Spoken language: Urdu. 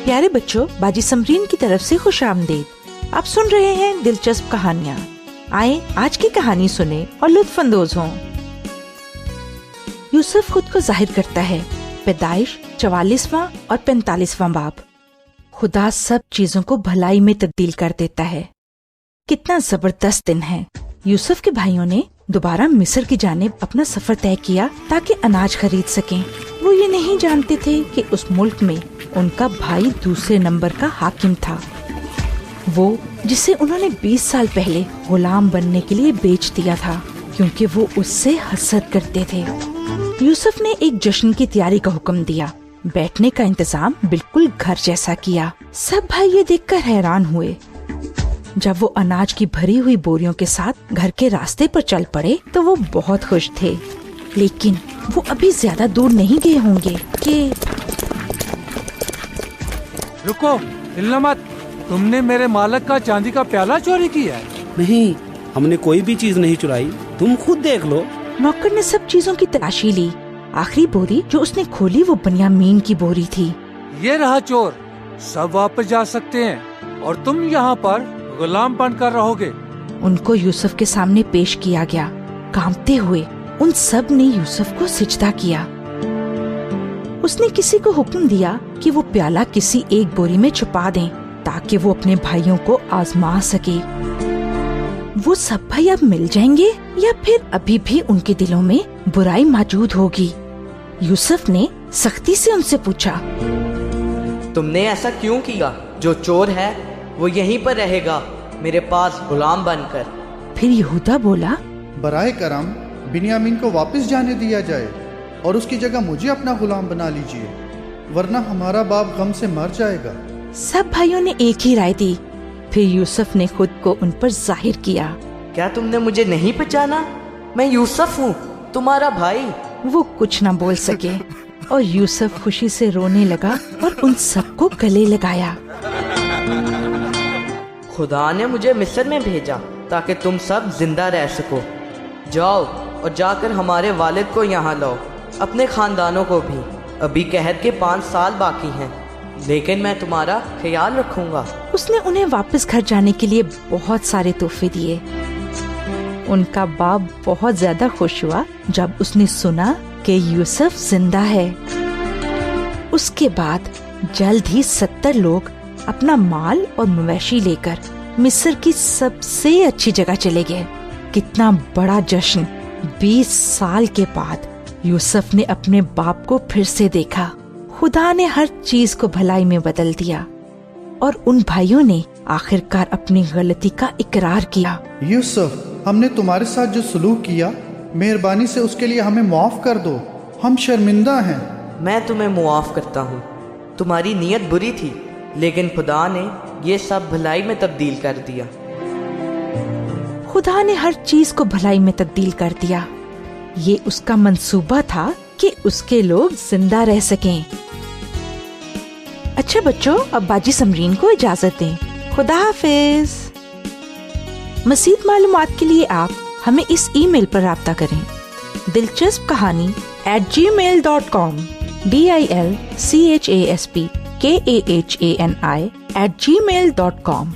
پیارے بچوں، باجی سمرین کی طرف سے خوش آمدید۔ آپ سن رہے ہیں دلچسپ کہانیاں۔ آئیں آج کی کہانی سنیں اور لطف اندوز ہوں۔ یوسف خود کو ظاہر کرتا ہے۔ پیدائش 44واں اور 45واں باب۔ خدا سب چیزوں کو بھلائی میں تبدیل کر دیتا ہے۔ کتنا زبردست دن ہے۔ یوسف کے بھائیوں نے دوبارہ مصر کی جانب اپنا سفر طے کیا تاکہ اناج خرید سکیں۔ وہ یہ نہیں جانتے تھے کہ اس ملک میں ان کا بھائی دوسرے نمبر کا حاکم تھا، وہ جسے انہوں نے 20 سال پہلے غلام بننے کے لیے بیچ دیا تھا، کیونکہ وہ اس سے حسد کرتے تھے۔ یوسف نے ایک جشن کی تیاری کا حکم دیا، بیٹھنے کا انتظام بالکل گھر جیسا کیا۔ سب بھائی یہ دیکھ کر حیران ہوئے۔ جب وہ اناج کی بھری ہوئی بوریوں کے ساتھ گھر کے راستے پر چل پڑے تو وہ بہت خوش تھے، لیکن وہ ابھی زیادہ دور نہیں گئے ہوں گے کہ رکو، ہلنا مت، تم نے میرے مالک کا چاندی کا پیالہ چوری کیا ہے؟ نہیں، ہم نے کوئی بھی چیز نہیں چرائی، تم خود دیکھ لو۔ نوکر نے سب چیزوں کی تلاشی لی۔ آخری بوری جو اس نے کھولی وہ بنیامین کی بوری تھی۔ یہ رہا چور، سب واپس جا سکتے ہیں اور تم یہاں پر غلام بن کر رہو گے۔ ان کو یوسف کے سامنے پیش کیا گیا۔ کانپتے ہوئے ان سب نے یوسف کو سجدہ کیا۔ اس نے کسی کو حکم دیا کہ وہ پیالہ کسی ایک بوری میں چھپا دیں تاکہ وہ اپنے بھائیوں کو آزما سکے۔ وہ سب بھائی اب مل جائیں گے یا پھر ابھی بھی ان کے دلوں میں برائی موجود ہوگی؟ یوسف نے سختی سے ان سے پوچھا، تم نے ایسا کیوں کیا؟ جو چور ہے وہ یہیں پر رہے گا میرے پاس غلام بن کر۔ پھر یہودا بولا، برائے کرم بنیامین کو واپس جانے دیا جائے اور اس کی جگہ مجھے اپنا غلام بنا لیجیے، ورنہ ہمارا باپ غم سے مر جائے گا۔ سب بھائیوں نے ایک ہی رائے دی۔ پھر یوسف نے خود کو ان پر ظاہر کیا۔ کیا تم نے مجھے نہیں پہچانا؟ میں یوسف ہوں، تمہارا بھائی۔ وہ کچھ نہ بول سکے اور یوسف خوشی سے رونے لگا اور ان سب کو گلے لگایا۔ خدا نے مجھے مصر میں بھیجا تاکہ تم سب زندہ رہ سکو۔ جاؤ اور جا کر ہمارے والد کو یہاں لاؤ، اپنے خاندانوں کو بھی۔ ابھی قحط کے 5 سال باقی ہیں، لیکن میں تمہارا خیال رکھوں گا۔ اس نے انہیں واپس گھر جانے کے لیے بہت سارے تحفے دیے۔ ان کا باپ بہت زیادہ خوش ہوا جب اس نے سنا کہ یوسف زندہ ہے۔ اس کے بعد جلد ہی 70 لوگ اپنا مال اور مویشی لے کر مصر کی سب سے اچھی جگہ چلے گئے۔ کتنا بڑا جشن! 20 سال کے بعد یوسف نے اپنے باپ کو پھر سے دیکھا۔ خدا نے ہر چیز کو بھلائی میں بدل دیا اور ان بھائیوں نے آخرکار اپنی غلطی کا اقرار کیا۔ یوسف، ہم نے تمہارے ساتھ جو سلوک کیا، مہربانی سے اس کے لیے ہمیں معاف کر دو، ہم شرمندہ ہیں۔ میں تمہیں معاف کرتا ہوں، تمہاری نیت بری تھی لیکن خدا نے یہ سب بھلائی میں تبدیل کر دیا۔ خدا نے ہر چیز کو بھلائی میں تبدیل کر دیا۔ یہ اس کا منصوبہ تھا کہ اس کے لوگ زندہ رہ سکیں۔ اچھا بچوں، اب باجی سمرین کو اجازت دیں۔ خدا حافظ۔ مزید معلومات کے لیے آپ ہمیں اس ای میل پر رابطہ کریں، دلچسپ کہانی @gmail.com DILCHASP KAHANI @gmail.com۔